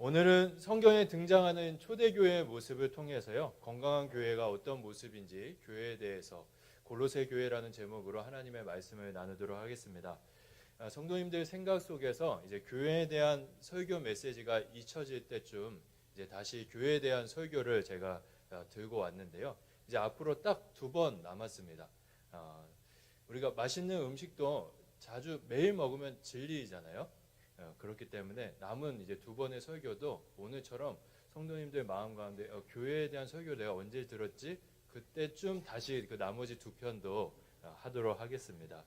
오늘은 성경에 등장하는 초대교회의 모습을 통해서요, 건강한 교회가 어떤 모습인지 교회에 대해서 골로새 교회라는 제목으로 하나님의 말씀을 나누도록 하겠습니다. 성도님들 생각 속에서 이제 교회에 대한 설교 메시지가 잊혀질 때쯤 이제 다시 교회에 대한 설교를 제가 들고 왔는데요. 이제 앞으로 딱 2번 남았습니다. 우리가 맛있는 음식도 자주 매일 먹으면 질리잖아요. 그렇기 때문에 남은 이제 2번의 설교도 오늘처럼 성도님들 마음 가운데 교회에 대한 설교 내가 언제 들었지? 그때쯤 다시 그 나머지 2편도 하도록 하겠습니다.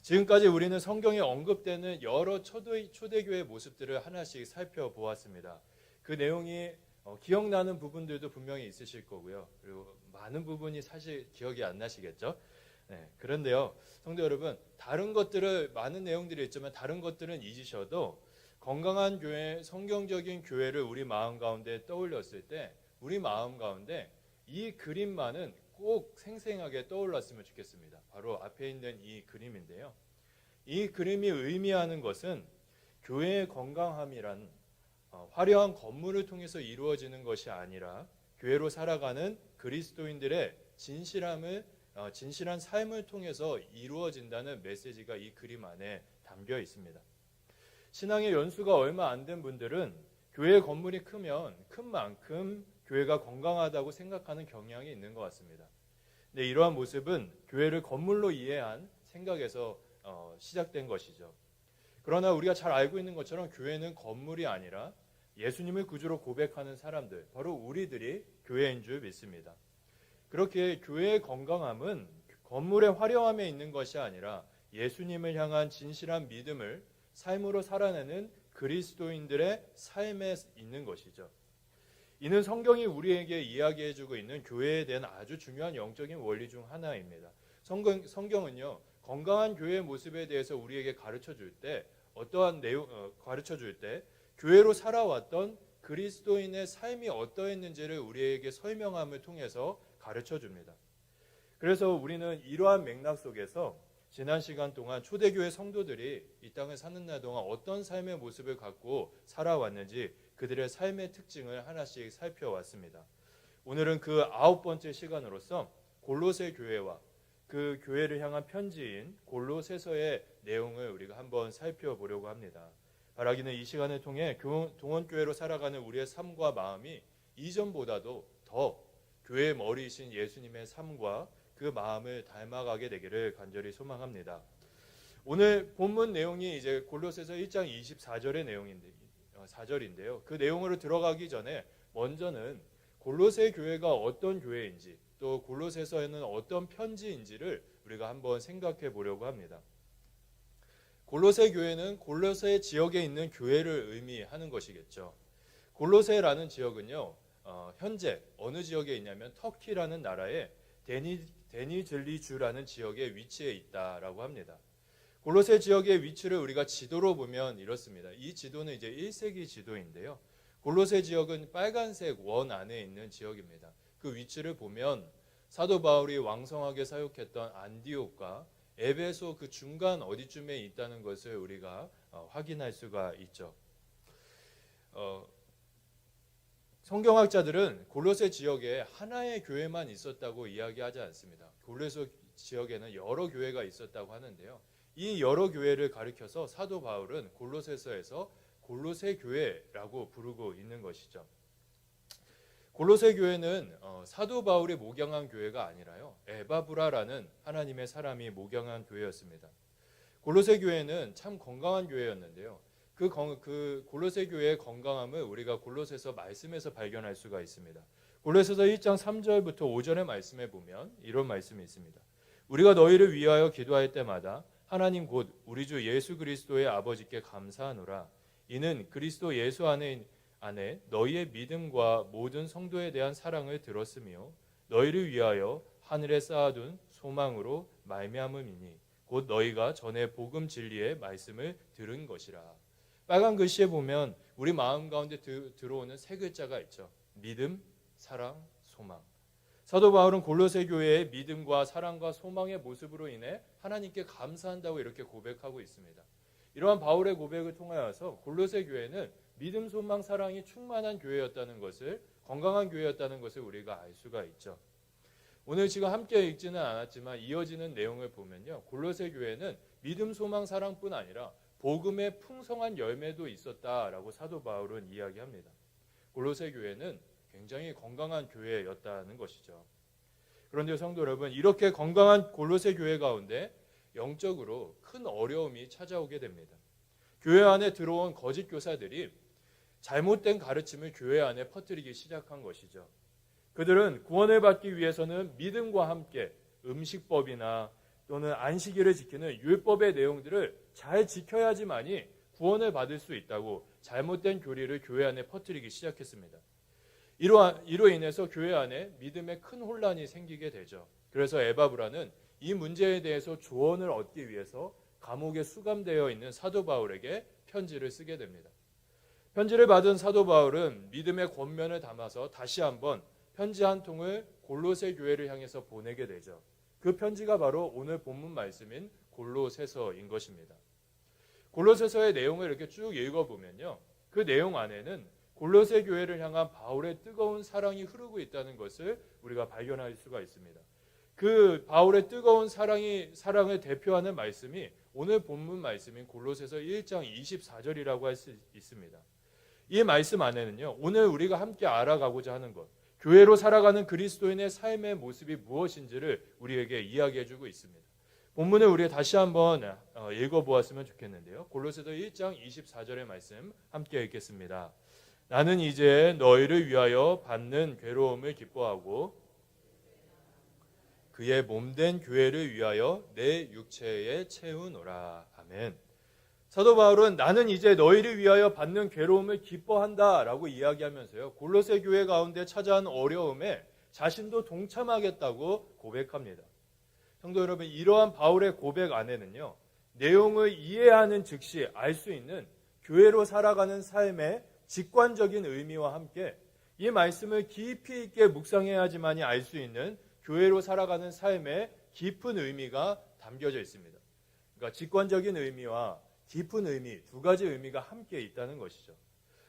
지금까지 우리는 성경에 언급되는 여러 초대교회 모습들을 하나씩 살펴보았습니다. 그 내용이 기억나는 부분들도 분명히 있으실 거고요. 그리고 많은 부분이 사실 기억이 안 나시겠죠? 네, 그런데요, 성도 여러분, 많은 내용들이 있지만 다른 것들은 잊으셔도 건강한 교회, 성경적인 교회를 우리 마음 가운데 떠올렸을 때 우리 마음 가운데 이 그림만은 꼭 생생하게 떠올랐으면 좋겠습니다. 바로 앞에 있는 이 그림인데요. 이 그림이 의미하는 것은 교회의 건강함이란 화려한 건물을 통해서 이루어지는 것이 아니라 교회로 살아가는 그리스도인들의 진실한 삶을 통해서 이루어진다는 메시지가 이 그림 안에 담겨 있습니다. 신앙의 연수가 얼마 안 된 분들은 교회 건물이 크면 큰 만큼 교회가 건강하다고 생각하는 경향이 있는 것 같습니다. 근데 이러한 모습은 교회를 건물로 이해한 생각에서 시작된 것이죠. 그러나 우리가 잘 알고 있는 것처럼 교회는 건물이 아니라 예수님을 구주로 고백하는 사람들, 바로 우리들이 교회인 줄 믿습니다. 그렇게 교회의 건강함은 건물의 화려함에 있는 것이 아니라 예수님을 향한 진실한 믿음을 삶으로 살아내는 그리스도인들의 삶에 있는 것이죠. 이는 성경이 우리에게 이야기해주고 있는 교회에 대한 아주 중요한 영적인 원리 중 하나입니다. 성경은요, 건강한 교회의 모습에 대해서 우리에게 가르쳐줄 때 교회로 살아왔던 그리스도인의 삶이 어떠했는지를 우리에게 설명함을 통해서 가르쳐줍니다. 그래서 우리는 이러한 맥락 속에서 지난 시간 동안 초대교회 성도들이 이 땅을 사는 날 동안 어떤 삶의 모습을 갖고 살아왔는지 그들의 삶의 특징을 하나씩 살펴왔습니다. 오늘은 그 9번째 시간으로서 골로새 교회와 그 교회를 향한 편지인 골로새서의 내용을 우리가 한번 살펴보려고 합니다. 바라기는 이 시간을 통해 동원교회로 살아가는 우리의 삶과 마음이 이전보다도 더 교회의 머리이신 예수님의 삶과 그 마음을 닮아가게 되기를 간절히 소망합니다. 오늘 본문 내용이 이제 골로새서 1장 24절의 내용인데요. 그 내용으로 들어가기 전에 먼저는 골로새 교회가 어떤 교회인지 또 골로새서에는 어떤 편지인지를 우리가 한번 생각해 보려고 합니다. 골로새 교회는 골로새 지역에 있는 교회를 의미하는 것이겠죠. 골로새라는 지역은요, 현재 어느 지역에 있냐면 터키라는 나라의 데니즐리주라는 지역에 위치해 있다라고 합니다. 골로새 지역의 위치를 우리가 지도로 보면 이렇습니다. 이 지도는 이제 1세기 지도인데요. 골로새 지역은 빨간색 원 안에 있는 지역입니다. 그 위치를 보면 사도 바울이 왕성하게 사역했던 안디옥과 에베소 그 중간 어디쯤에 있다는 것을 우리가 확인할 수가 있죠. 성경학자들은 골로새 지역에 하나의 교회만 있었다고 이야기하지 않습니다. 골로새 지역에는 여러 교회가 있었다고 하는데요. 이 여러 교회를 가리켜서 사도 바울은 골로새서에서 골로새 교회라고 부르고 있는 것이죠. 골로새 교회는 사도 바울이 목양한 교회가 아니라요, 에바브라라는 하나님의 사람이 목양한 교회였습니다. 골로새 교회는 참 건강한 교회였는데요. 그 골로새 교회의 건강함을 우리가 골로새서 말씀에서 발견할 수가 있습니다. 골로새서 1장 3절부터 5절의 말씀에 보면 이런 말씀이 있습니다. 우리가 너희를 위하여 기도할 때마다 하나님 곧 우리 주 예수 그리스도의 아버지께 감사하노라. 이는 그리스도 예수 안에 너희의 믿음과 모든 성도에 대한 사랑을 들었으며 너희를 위하여 하늘에 쌓아둔 소망으로 말미암음이니 곧 너희가 전에 복음 진리의 말씀을 들은 것이라. 빨간 글씨에 보면 우리 마음 가운데 들어오는 3글자가 있죠. 믿음, 사랑, 소망. 사도 바울은 골로새 교회의 믿음과 사랑과 소망의 모습으로 인해 하나님께 감사한다고 이렇게 고백하고 있습니다. 이러한 바울의 고백을 통하여서 골로새 교회는 믿음, 소망, 사랑이 충만한 교회였다는 것을, 건강한 교회였다는 것을 우리가 알 수가 있죠. 오늘 지금 함께 읽지는 않았지만 이어지는 내용을 보면요, 골로새 교회는 믿음, 소망, 사랑뿐 아니라 복음의 풍성한 열매도 있었다라고 사도 바울은 이야기합니다. 골로새 교회는 굉장히 건강한 교회였다는 것이죠. 그런데 성도 여러분, 이렇게 건강한 골로새 교회 가운데 영적으로 큰 어려움이 찾아오게 됩니다. 교회 안에 들어온 거짓 교사들이 잘못된 가르침을 교회 안에 퍼뜨리기 시작한 것이죠. 그들은 구원을 받기 위해서는 믿음과 함께 음식법이나 또는 안식일을 지키는 율법의 내용들을 잘 지켜야지만이 구원을 받을 수 있다고 잘못된 교리를 교회 안에 퍼뜨리기 시작했습니다. 이로 인해서 교회 안에 믿음에 큰 혼란이 생기게 되죠. 그래서 에바브라는 이 문제에 대해서 조언을 얻기 위해서 감옥에 수감되어 있는 사도 바울에게 편지를 쓰게 됩니다. 편지를 받은 사도 바울은 믿음의 권면을 담아서 다시 한번 편지 한 통을 골로새 교회를 향해서 보내게 되죠. 그 편지가 바로 오늘 본문 말씀인 골로새서인 것입니다. 골로새서의 내용을 이렇게 쭉 읽어보면요, 그 내용 안에는 골로새 교회를 향한 바울의 뜨거운 사랑이 흐르고 있다는 것을 우리가 발견할 수가 있습니다. 그 바울의 뜨거운 사랑을 대표하는 말씀이 오늘 본문 말씀인 골로새서 1장 24절이라고 할 수 있습니다. 이 말씀 안에는요, 오늘 우리가 함께 알아가고자 하는 것, 교회로 살아가는 그리스도인의 삶의 모습이 무엇인지를 우리에게 이야기해주고 있습니다. 본문을 우리가 다시 한번 읽어보았으면 좋겠는데요. 골로새서 1장 24절의 말씀 함께 읽겠습니다. 나는 이제 너희를 위하여 받는 괴로움을 기뻐하고 그의 몸된 교회를 위하여 내 육체에 채우노라. 아멘. 사도 바울은 나는 이제 너희를 위하여 받는 괴로움을 기뻐한다라고 이야기하면서요, 골로새 교회 가운데 찾아온 어려움에 자신도 동참하겠다고 고백합니다. 성도 여러분, 이러한 바울의 고백 안에는요, 내용을 이해하는 즉시 알 수 있는 교회로 살아가는 삶의 직관적인 의미와 함께 이 말씀을 깊이 있게 묵상해야지만이 알 수 있는 교회로 살아가는 삶의 깊은 의미가 담겨져 있습니다. 그러니까 직관적인 의미와 깊은 의미, 두 가지 의미가 함께 있다는 것이죠.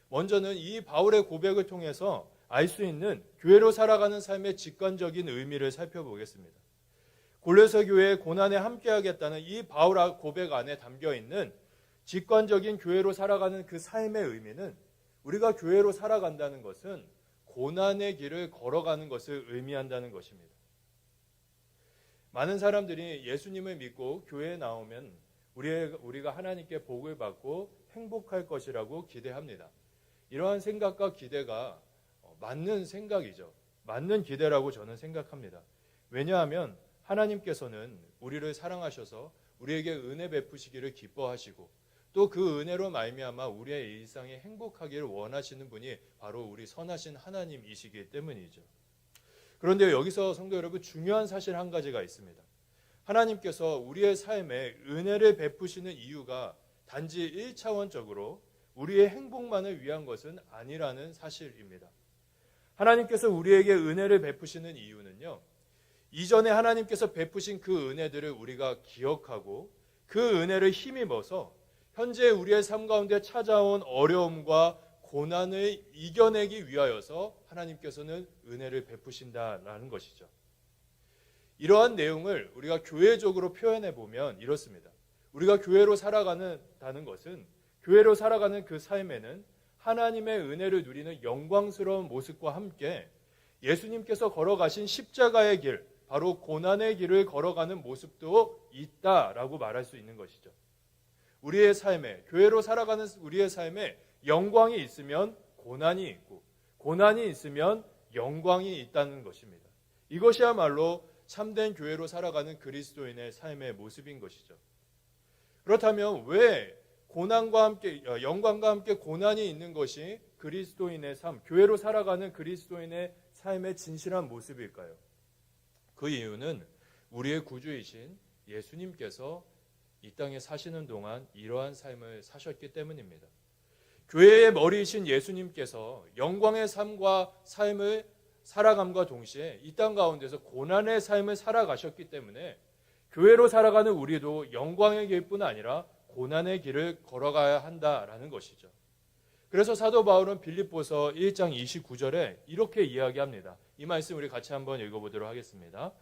먼저는 이 바울의 고백을 통해서 알 수 있는 교회로 살아가는 삶의 직관적인 의미를 살펴보겠습니다. 골로새 교회의 고난에 함께하겠다는 이 바울 고백 안에 담겨있는 직관적인 교회로 살아가는 그 삶의 의미는, 우리가 교회로 살아간다는 것은 고난의 길을 걸어가는 것을 의미한다는 것입니다. 많은 사람들이 예수님을 믿고 교회에 나오면 우리가 하나님께 복을 받고 행복할 것이라고 기대합니다. 이러한 생각과 기대가 맞는 생각이죠. 맞는 기대라고 저는 생각합니다. 왜냐하면 하나님께서는 우리를 사랑하셔서 우리에게 은혜 베푸시기를 기뻐하시고 또 그 은혜로 말미암아 우리의 일상에 행복하기를 원하시는 분이 바로 우리 선하신 하나님이시기 때문이죠. 그런데 여기서 성도 여러분, 중요한 사실 한 가지가 있습니다. 하나님께서 우리의 삶에 은혜를 베푸시는 이유가 단지 1차원적으로 우리의 행복만을 위한 것은 아니라는 사실입니다. 하나님께서 우리에게 은혜를 베푸시는 이유는요, 이전에 하나님께서 베푸신 그 은혜들을 우리가 기억하고 그 은혜를 힘입어서 현재 우리의 삶 가운데 찾아온 어려움과 고난을 이겨내기 위하여서 하나님께서는 은혜를 베푸신다라는 것이죠. 이러한 내용을 우리가 교회적으로 표현해 보면 이렇습니다. 우리가 교회로 살아가는 것은, 교회로 살아가는 그 삶에는 하나님의 은혜를 누리는 영광스러운 모습과 함께 예수님께서 걸어가신 십자가의 길, 바로 고난의 길을 걸어가는 모습도 있다라고 말할 수 있는 것이죠. 우리의 삶에, 교회로 살아가는 우리의 삶에 영광이 있으면 고난이 있고, 고난이 있으면 영광이 있다는 것입니다. 이것이야말로 참된 교회로 살아가는 그리스도인의 삶의 모습인 것이죠. 그렇다면 왜 고난과 함께, 영광과 함께 고난이 있는 것이 그리스도인의 삶, 교회로 살아가는 그리스도인의 삶의 진실한 모습일까요? 그 이유는 우리의 구주이신 예수님께서 이 땅에 사시는 동안 이러한 삶을 사셨기 때문입니다. 교회의 머리이신 예수님께서 영광의 삶과 삶을 살아감과 동시에 이 땅 가운데서 고난의 삶을 살아가셨기 때문에 교회로 살아가는 우리도 영광의 길뿐 아니라 고난의 길을 걸어가야 한다라는 것이죠. 그래서 사도 바울은 빌립보서 1장 29절에 이렇게 이야기합니다. 이 말씀 우리 같이 한번 읽어보도록 하겠습니다.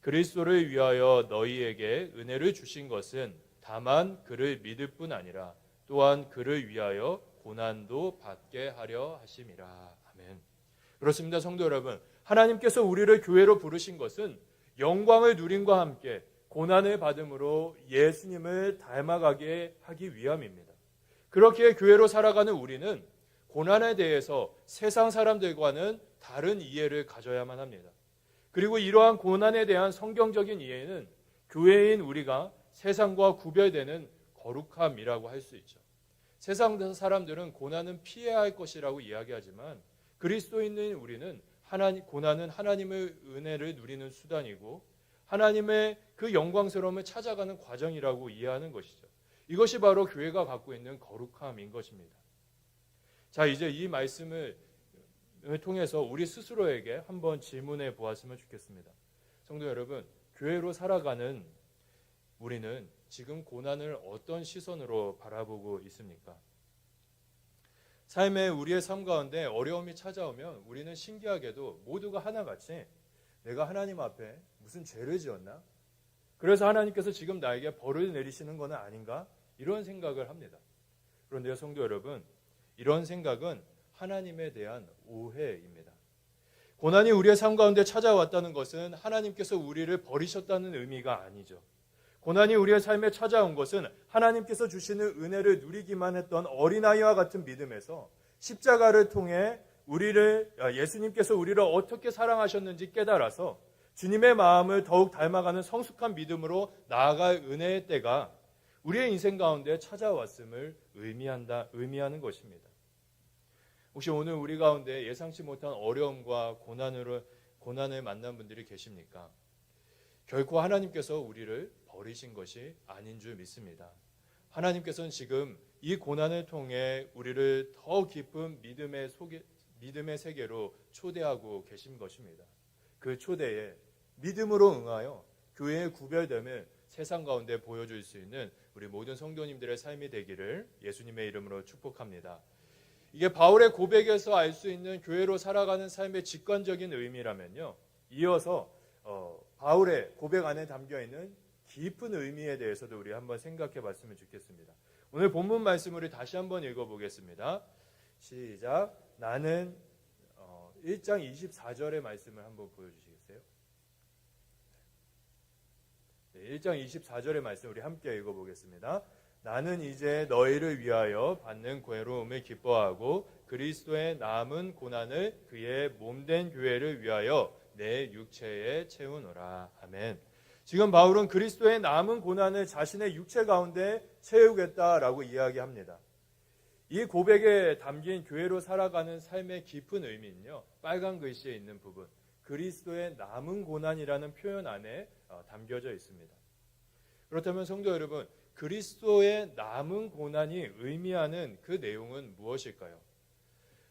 그리스도를 위하여 너희에게 은혜를 주신 것은 다만 그를 믿을 뿐 아니라 또한 그를 위하여 고난도 받게 하려 하심이라. 아멘. 그렇습니다. 성도 여러분, 하나님께서 우리를 교회로 부르신 것은 영광을 누림과 함께 고난을 받음으로 예수님을 닮아가게 하기 위함입니다. 그렇게 교회로 살아가는 우리는 고난에 대해서 세상 사람들과는 다른 이해를 가져야만 합니다. 그리고 이러한 고난에 대한 성경적인 이해는 교회인 우리가 세상과 구별되는 거룩함이라고 할 수 있죠. 세상 사람들은 고난은 피해야 할 것이라고 이야기하지만 그리스도인인 우리는 고난은 하나님의 은혜를 누리는 수단이고 하나님의 그 영광스러움을 찾아가는 과정이라고 이해하는 것이죠. 이것이 바로 교회가 갖고 있는 거룩함인 것입니다. 자, 이제 이 말씀을 통해서 우리 스스로에게 한번 질문해 보았으면 좋겠습니다. 성도 여러분, 교회로 살아가는 우리는 지금 고난을 어떤 시선으로 바라보고 있습니까? 삶에 우리의 삶 가운데 어려움이 찾아오면 우리는 신기하게도 모두가 하나같이 내가 하나님 앞에 무슨 죄를 지었나? 그래서 하나님께서 지금 나에게 벌을 내리시는 것은 아닌가? 이런 생각을 합니다. 그런데요, 성도 여러분, 이런 생각은 하나님에 대한 오해입니다. 고난이 우리의 삶 가운데 찾아왔다는 것은 하나님께서 우리를 버리셨다는 의미가 아니죠. 고난이 우리의 삶에 찾아온 것은 하나님께서 주시는 은혜를 누리기만 했던 어린아이와 같은 믿음에서 십자가를 통해 예수님께서 우리를 어떻게 사랑하셨는지 깨달아서 주님의 마음을 더욱 닮아가는 성숙한 믿음으로 나아갈 은혜의 때가 우리의 인생 가운데 찾아왔음을 의미하는 것입니다. 혹시 오늘 우리 가운데 예상치 못한 어려움과 고난을 만난 분들이 계십니까? 결코 하나님께서 우리를 버리신 것이 아닌 줄 믿습니다. 하나님께서는 지금 이 고난을 통해 우리를 더 깊은 믿음의 세계로 초대하고 계신 것입니다. 그 초대에 믿음으로 응하여 교회의 구별됨을 세상 가운데 보여줄 수 있는 우리 모든 성도님들의 삶이 되기를 예수님의 이름으로 축복합니다. 이게 바울의 고백에서 알 수 있는 교회로 살아가는 삶의 직관적인 의미라면요, 이어서 바울의 고백 안에 담겨있는 깊은 의미에 대해서도 우리 한번 생각해 봤으면 좋겠습니다. 오늘 본문 말씀을 다시 한번 읽어보겠습니다. 시작. 나는 1장 24절의 말씀을 한번 보여주시겠어요? 1장 24절의 말씀 우리 함께 읽어보겠습니다. 나는 이제 너희를 위하여 받는 괴로움을 기뻐하고 그리스도의 남은 고난을 그의 몸된 교회를 위하여 내 육체에 채우노라. 아멘. 지금 바울은 그리스도의 남은 고난을 자신의 육체 가운데 채우겠다라고 이야기합니다. 이 고백에 담긴 교회로 살아가는 삶의 깊은 의미는요, 빨간 글씨에 있는 부분, 그리스도의 남은 고난이라는 표현 안에 담겨져 있습니다. 그렇다면 성도 여러분, 그리스도의 남은 고난이 의미하는 그 내용은 무엇일까요?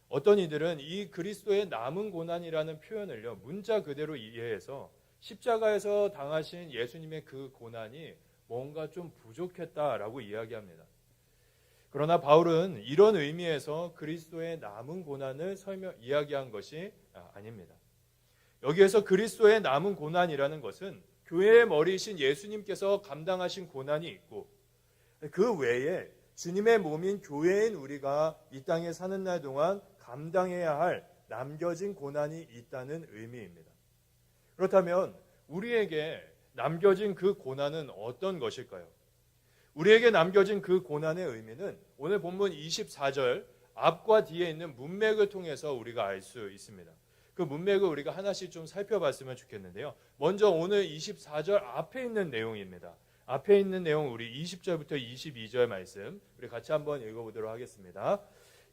어떤 이들은 이 그리스도의 남은 고난이라는 표현을요, 문자 그대로 이해해서 십자가에서 당하신 예수님의 그 고난이 뭔가 좀 부족했다라고 이야기합니다. 그러나 바울은 이런 의미에서 그리스도의 남은 고난을 이야기한 것이 아닙니다. 여기에서 그리스도의 남은 고난이라는 것은 교회의 머리이신 예수님께서 감당하신 고난이 있고 그 외에 주님의 몸인 교회인 우리가 이 땅에 사는 날 동안 감당해야 할 남겨진 고난이 있다는 의미입니다. 그렇다면 우리에게 남겨진 그 고난은 어떤 것일까요? 우리에게 남겨진 그 고난의 의미는 오늘 본문 24절 앞과 뒤에 있는 문맥을 통해서 우리가 알 수 있습니다. 그 문맥을 우리가 하나씩 좀 살펴봤으면 좋겠는데요. 먼저 오늘 24절 앞에 있는 내용입니다. 앞에 있는 내용 우리 20절부터 22절 말씀 우리 같이 한번 읽어보도록 하겠습니다.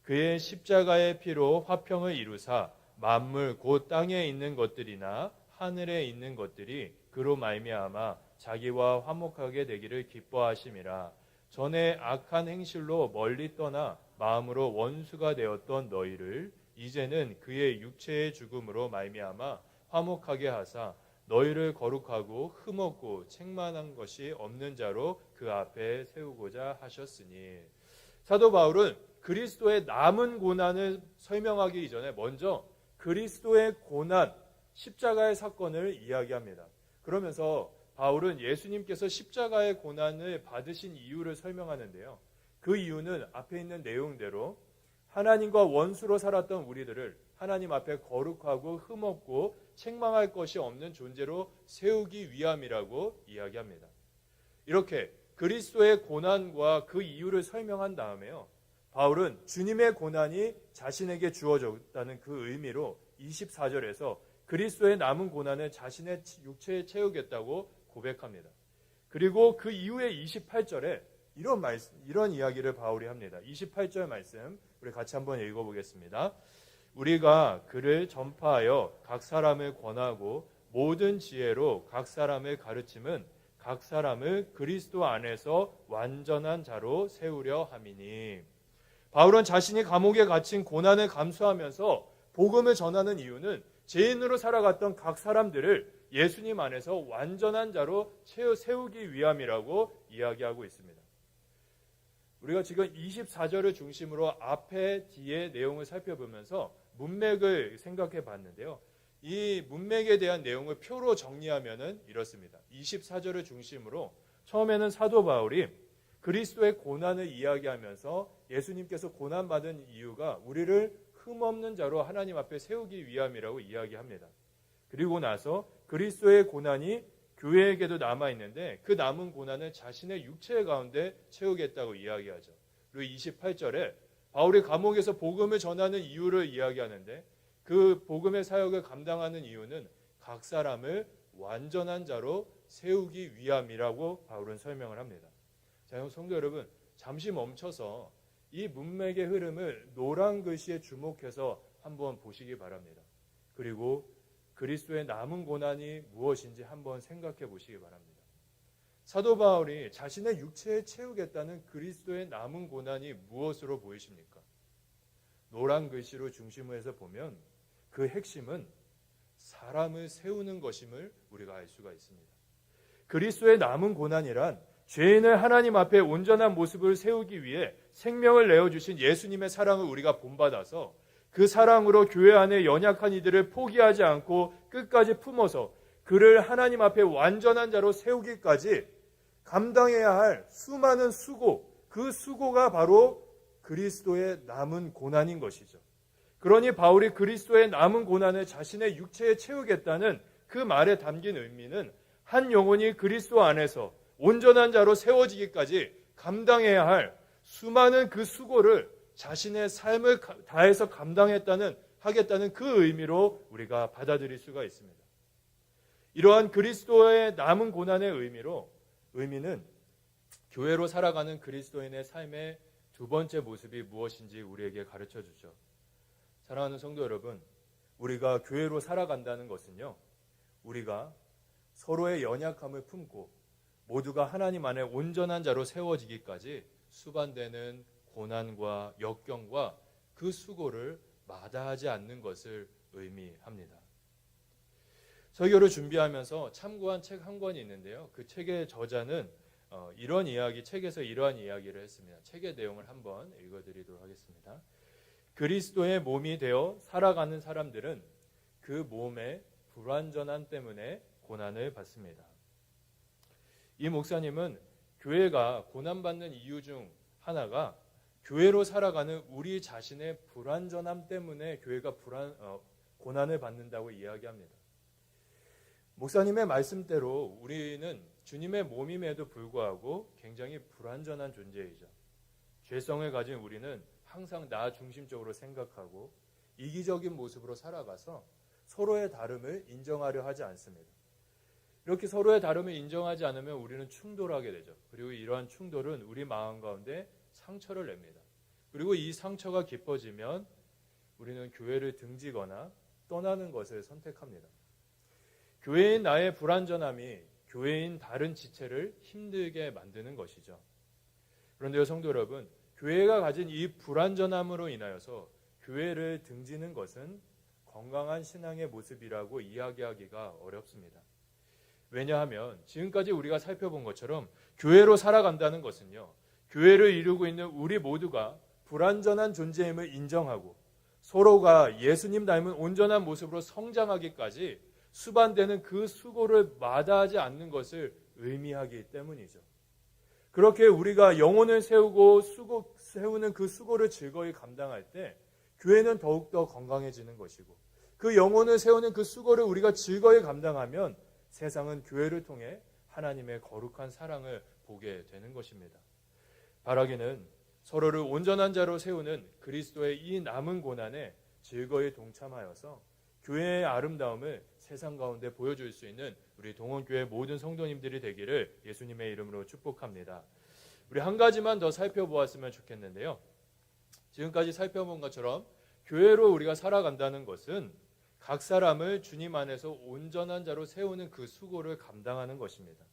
그의 십자가의 피로 화평을 이루사 만물 곧 땅에 있는 것들이나 하늘에 있는 것들이 그로 말미암아 자기와 화목하게 되기를 기뻐하심이라. 전에 악한 행실로 멀리 떠나 마음으로 원수가 되었던 너희를 이제는 그의 육체의 죽음으로 말미암아 화목하게 하사 너희를 거룩하고 흠없고 책망한 것이 없는 자로 그 앞에 세우고자 하셨으니. 사도 바울은 그리스도의 남은 고난을 설명하기 이전에 먼저 그리스도의 고난, 십자가의 사건을 이야기합니다. 그러면서 바울은 예수님께서 십자가의 고난을 받으신 이유를 설명하는데요. 그 이유는 앞에 있는 내용대로 하나님과 원수로 살았던 우리들을 하나님 앞에 거룩하고 흠없고 책망할 것이 없는 존재로 세우기 위함이라고 이야기합니다. 이렇게 그리스도의 고난과 그 이유를 설명한 다음에요. 바울은 주님의 고난이 자신에게 주어졌다는 그 의미로 24절에서 그리스도의 남은 고난을 자신의 육체에 채우겠다고 고백합니다. 그리고 그 이후에 28절에 이런 이야기를 바울이 합니다. 28절 말씀 우리 같이 한번 읽어보겠습니다. 우리가 그를 전파하여 각 사람을 권하고 모든 지혜로 각 사람을 가르침은 각 사람을 그리스도 안에서 완전한 자로 세우려 함이니. 바울은 자신이 감옥에 갇힌 고난을 감수하면서 복음을 전하는 이유는 죄인으로 살아갔던 각 사람들을 예수님 안에서 완전한 자로 세우기 위함이라고 이야기하고 있습니다. 우리가 지금 24절을 중심으로 앞에 뒤에 내용을 살펴보면서 문맥을 생각해 봤는데요. 이 문맥에 대한 내용을 표로 정리하면은 이렇습니다. 24절을 중심으로 처음에는 사도 바울이 그리스도의 고난을 이야기하면서 예수님께서 고난받은 이유가 우리를 흠없는 자로 하나님 앞에 세우기 위함이라고 이야기합니다. 그리고 나서 그리스도의 고난이 교회에게도 남아있는데 그 남은 고난을 자신의 육체 가운데 채우겠다고 이야기하죠. 그리고 28절에 바울이 감옥에서 복음을 전하는 이유를 이야기하는데 그 복음의 사역을 감당하는 이유는 각 사람을 완전한 자로 세우기 위함이라고 바울은 설명을 합니다. 자, 성도 여러분, 잠시 멈춰서 이 문맥의 흐름을 노란 글씨에 주목해서 한번 보시기 바랍니다. 그리고 그리스도의 남은 고난이 무엇인지 한번 생각해 보시기 바랍니다. 사도 바울이 자신의 육체에 채우겠다는 그리스도의 남은 고난이 무엇으로 보이십니까? 노란 글씨로 중심을 해서 보면 그 핵심은 사람을 세우는 것임을 우리가 알 수가 있습니다. 그리스도의 남은 고난이란 죄인을 하나님 앞에 온전한 모습을 세우기 위해 생명을 내어주신 예수님의 사랑을 우리가 본받아서 그 사랑으로 교회 안에 연약한 이들을 포기하지 않고 끝까지 품어서 그를 하나님 앞에 완전한 자로 세우기까지 감당해야 할 수많은 수고, 그 수고가 바로 그리스도의 남은 고난인 것이죠. 그러니 바울이 그리스도의 남은 고난을 자신의 육체에 채우겠다는 그 말에 담긴 의미는 한 영혼이 그리스도 안에서 온전한 자로 세워지기까지 감당해야 할 수많은 그 수고를 자신의 삶을 다해서 하겠다는 그 의미로 우리가 받아들일 수가 있습니다. 이러한 그리스도의 남은 고난의 의미는 교회로 살아가는 그리스도인의 삶의 두 번째 모습이 무엇인지 우리에게 가르쳐 주죠. 사랑하는 성도 여러분, 우리가 교회로 살아간다는 것은요, 우리가 서로의 연약함을 품고 모두가 하나님 안에 온전한 자로 세워지기까지 수반되는 고난과 역경과 그 수고를 마다하지 않는 것을 의미합니다. 설교를 준비하면서 참고한 책 한 권이 있는데요. 그 책의 저자는 책에서 이러한 이야기를 했습니다. 책의 내용을 한번 읽어드리도록 하겠습니다. 그리스도의 몸이 되어 살아가는 사람들은 그 몸의 불완전함 때문에 고난을 받습니다. 이 목사님은 교회가 고난받는 이유 중 하나가 교회로 살아가는 우리 자신의 불완전함 때문에 교회가 고난을 받는다고 이야기합니다. 목사님의 말씀대로 우리는 주님의 몸임에도 불구하고 굉장히 불완전한 존재이죠. 죄성을 가진 우리는 항상 나 중심적으로 생각하고 이기적인 모습으로 살아가서 서로의 다름을 인정하려 하지 않습니다. 이렇게 서로의 다름을 인정하지 않으면 우리는 충돌하게 되죠. 그리고 이러한 충돌은 우리 마음 가운데 상처를 냅니다. 그리고 이 상처가 깊어지면 우리는 교회를 등지거나 떠나는 것을 선택합니다. 교회인 나의 불완전함이 교회인 다른 지체를 힘들게 만드는 것이죠. 그런데요, 성도 여러분, 교회가 가진 이 불완전함으로 인하여서 교회를 등지는 것은 건강한 신앙의 모습이라고 이야기하기가 어렵습니다. 왜냐하면 지금까지 우리가 살펴본 것처럼 교회로 살아간다는 것은요, 교회를 이루고 있는 우리 모두가 불완전한 존재임을 인정하고 서로가 예수님 닮은 온전한 모습으로 성장하기까지 수반되는 그 수고를 마다하지 않는 것을 의미하기 때문이죠. 그렇게 우리가 영혼을 세우는 그 수고를 즐거이 감당할 때 교회는 더욱더 건강해지는 것이고, 그 영혼을 세우는 그 수고를 우리가 즐거이 감당하면 세상은 교회를 통해 하나님의 거룩한 사랑을 보게 되는 것입니다. 바라기는 서로를 온전한 자로 세우는 그리스도의 이 남은 고난에 즐거이 동참하여서 교회의 아름다움을 세상 가운데 보여줄 수 있는 우리 동원교회 모든 성도님들이 되기를 예수님의 이름으로 축복합니다. 우리 한 가지만 더 살펴보았으면 좋겠는데요. 지금까지 살펴본 것처럼 교회로 우리가 살아간다는 것은 각 사람을 주님 안에서 온전한 자로 세우는 그 수고를 감당하는 것입니다.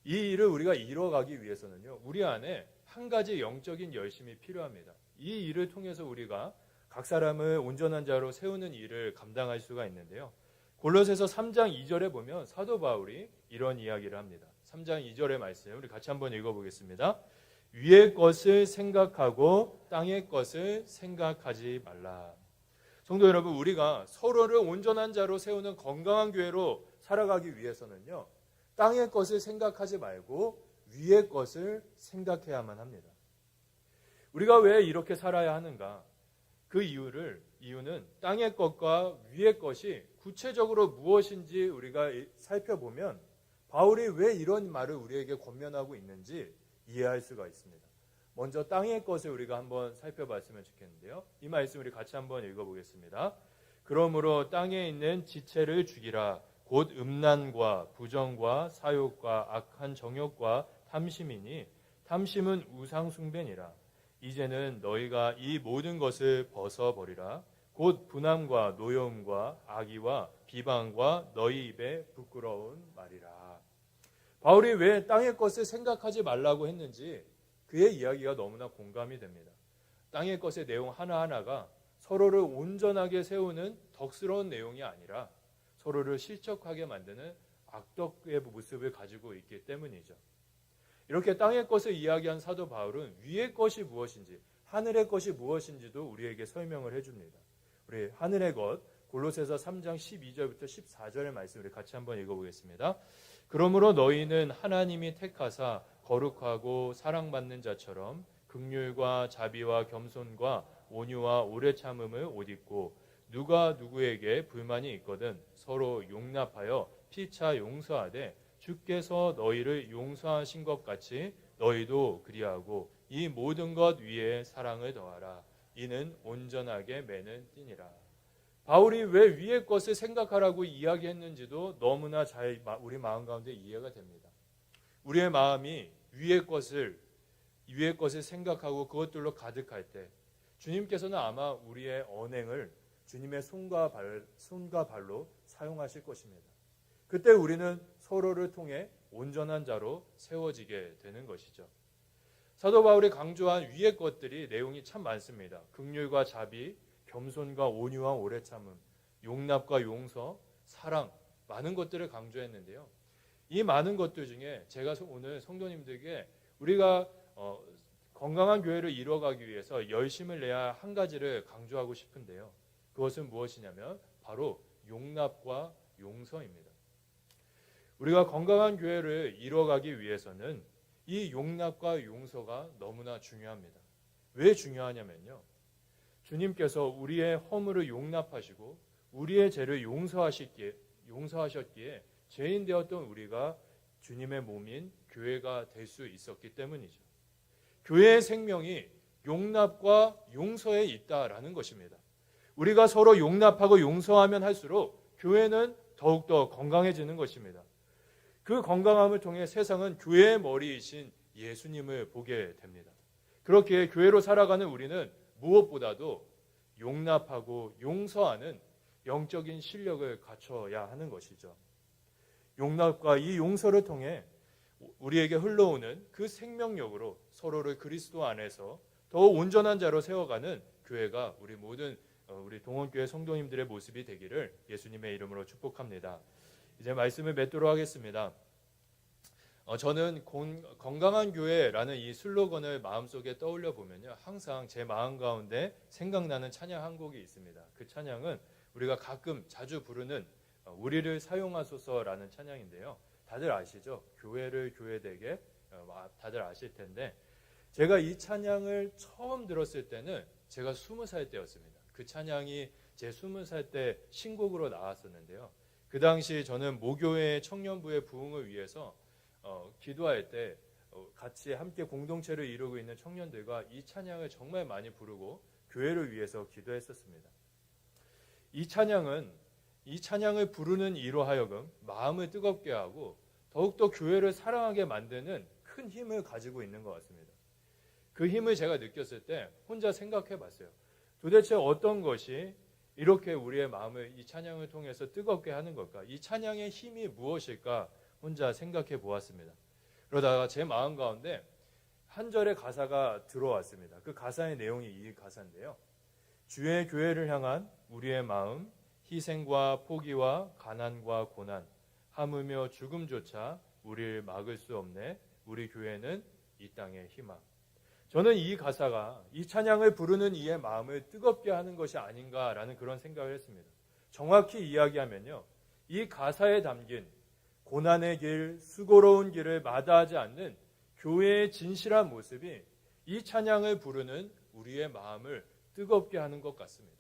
이 일을 우리가 이뤄가기 위해서는요, 우리 안에 한 가지 영적인 열심이 필요합니다. 이 일을 통해서 우리가 각 사람을 온전한 자로 세우는 일을 감당할 수가 있는데요. 골로새서 3장 2절에 보면 사도 바울이 이런 이야기를 합니다. 3장 2절의 말씀 우리 같이 한번 읽어보겠습니다. 위의 것을 생각하고 땅의 것을 생각하지 말라. 성도 여러분, 우리가 서로를 온전한 자로 세우는 건강한 교회로 살아가기 위해서는요, 땅의 것을 생각하지 말고 위의 것을 생각해야만 합니다. 우리가 왜 이렇게 살아야 하는가? 그 이유는 땅의 것과 위의 것이 구체적으로 무엇인지 우리가 살펴보면 바울이 왜 이런 말을 우리에게 권면하고 있는지 이해할 수가 있습니다. 먼저 땅의 것을 우리가 한번 살펴봤으면 좋겠는데요. 이 말씀 우리 같이 한번 읽어보겠습니다. 그러므로 땅에 있는 지체를 죽이라. 곧 음란과 부정과 사욕과 악한 정욕과 탐심이니 탐심은 우상 숭배니라. 이제는 너희가 이 모든 것을 벗어버리라. 곧 분함과 노여움과 악의와 비방과 너희 입에 부끄러운 말이라. 바울이 왜 땅의 것을 생각하지 말라고 했는지 그의 이야기가 너무나 공감이 됩니다. 땅의 것의 내용 하나하나가 서로를 온전하게 세우는 덕스러운 내용이 아니라 서로를 실족하게 만드는 악덕의 모습을 가지고 있기 때문이죠. 이렇게 땅의 것을 이야기한 사도 바울은 위의 것이 무엇인지, 하늘의 것이 무엇인지도 우리에게 설명을 해줍니다. 우리 하늘의 것, 골로새서 3장 12절부터 14절의 말씀 우리 같이 한번 읽어보겠습니다. 그러므로 너희는 하나님이 택하사 거룩하고 사랑받는 자처럼 긍휼과 자비와 겸손과 온유와 오래 참음을 옷 입고 누가 누구에게 불만이 있거든 서로 용납하여 피차 용서하되 주께서 너희를 용서하신 것 같이 너희도 그리하고 이 모든 것 위에 사랑을 더하라. 이는 온전하게 매는 띠니라. 바울이 왜 위의 것을 생각하라고 이야기했는지도 너무나 잘 우리 마음 가운데 이해가 됩니다. 우리의 마음이 위의 것을 생각하고 그것들로 가득할 때 주님께서는 아마 우리의 언행을 주님의 손과 발로 사용하실 것입니다. 그때 우리는 서로를 통해 온전한 자로 세워지게 되는 것이죠. 사도 바울이 강조한 위의 것들이 내용이 참 많습니다. 긍휼과 자비, 겸손과 온유와 오래 참음, 용납과 용서, 사랑, 많은 것들을 강조했는데요. 이 많은 것들 중에 제가 오늘 성도님들에게 우리가 건강한 교회를 이루어가기 위해서 열심을 내야 한 가지를 강조하고 싶은데요. 그것은 무엇이냐면 바로 용납과 용서입니다. 우리가 건강한 교회를 이루어가기 위해서는 이 용납과 용서가 너무나 중요합니다. 왜 중요하냐면요. 주님께서 우리의 허물을 용납하시고 우리의 죄를 용서하셨기에 죄인 되었던 우리가 주님의 몸인 교회가 될 수 있었기 때문이죠. 교회의 생명이 용납과 용서에 있다라는 것입니다. 우리가 서로 용납하고 용서하면 할수록 교회는 더욱더 건강해지는 것입니다. 그 건강함을 통해 세상은 교회의 머리이신 예수님을 보게 됩니다. 그렇게 교회로 살아가는 우리는 무엇보다도 용납하고 용서하는 영적인 실력을 갖춰야 하는 것이죠. 용납과 이 용서를 통해 우리에게 흘러오는 그 생명력으로 서로를 그리스도 안에서 더 온전한 자로 세워가는 교회가 우리 모든 우리 동원교회 성도님들의 모습이 되기를 예수님의 이름으로 축복합니다. 이제 말씀을 맺도록 하겠습니다. 저는 건강한 교회라는 이 슬로건을 마음속에 떠올려 보면요, 항상 제 마음 가운데 생각나는 찬양 한 곡이 있습니다. 그 찬양은 우리가 가끔 자주 부르는 우리를 사용하소서라는 찬양인데요. 다들 아시죠? 교회를 교회되게, 다들 아실 텐데, 제가 이 찬양을 처음 들었을 때는 제가 20살 때였습니다. 그 찬양이 제 20살 때 신곡으로 나왔었는데요. 그 당시 저는 모교회 청년부의 부흥을 위해서 기도할 때 같이 함께 공동체를 이루고 있는 청년들과 이 찬양을 정말 많이 부르고 교회를 위해서 기도했었습니다. 이 찬양을 부르는 이로 하여금 마음을 뜨겁게 하고 더욱더 교회를 사랑하게 만드는 큰 힘을 가지고 있는 것 같습니다. 그 힘을 제가 느꼈을 때 혼자 생각해 봤어요. 도대체 어떤 것이 이렇게 우리의 마음을 이 찬양을 통해서 뜨겁게 하는 걸까? 이 찬양의 힘이 무엇일까? 혼자 생각해 보았습니다. 그러다가 제 마음 가운데 한 절의 가사가 들어왔습니다. 그 가사의 내용이 이 가사인데요. 주의 교회를 향한 우리의 마음, 희생과 포기와 가난과 고난, 함으며 죽음조차 우리를 막을 수 없네. 우리 교회는 이 땅의 희망. 저는 이 가사가 이 찬양을 부르는 이의 마음을 뜨겁게 하는 것이 아닌가라는 그런 생각을 했습니다. 정확히 이야기하면요, 이 가사에 담긴 고난의 길, 수고로운 길을 마다하지 않는 교회의 진실한 모습이 이 찬양을 부르는 우리의 마음을 뜨겁게 하는 것 같습니다.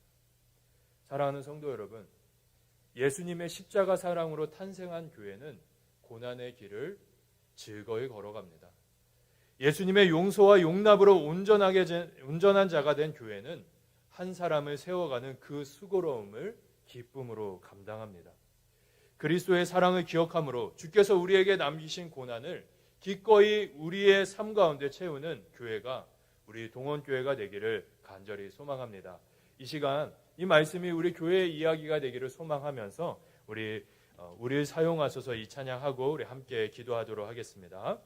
사랑하는 성도 여러분, 예수님의 십자가 사랑으로 탄생한 교회는 고난의 길을 즐거이 걸어갑니다. 예수님의 용서와 용납으로 온전한 자가 된 교회는 한 사람을 세워가는 그 수고로움을 기쁨으로 감당합니다. 그리스도의 사랑을 기억함으로 주께서 우리에게 남기신 고난을 기꺼이 우리의 삶 가운데 채우는 교회가 우리 동원교회가 되기를 간절히 소망합니다. 이 시간 이 말씀이 우리 교회의 이야기가 되기를 소망하면서 우리를 사용하셔서 이 찬양하고 우리 함께 기도하도록 하겠습니다.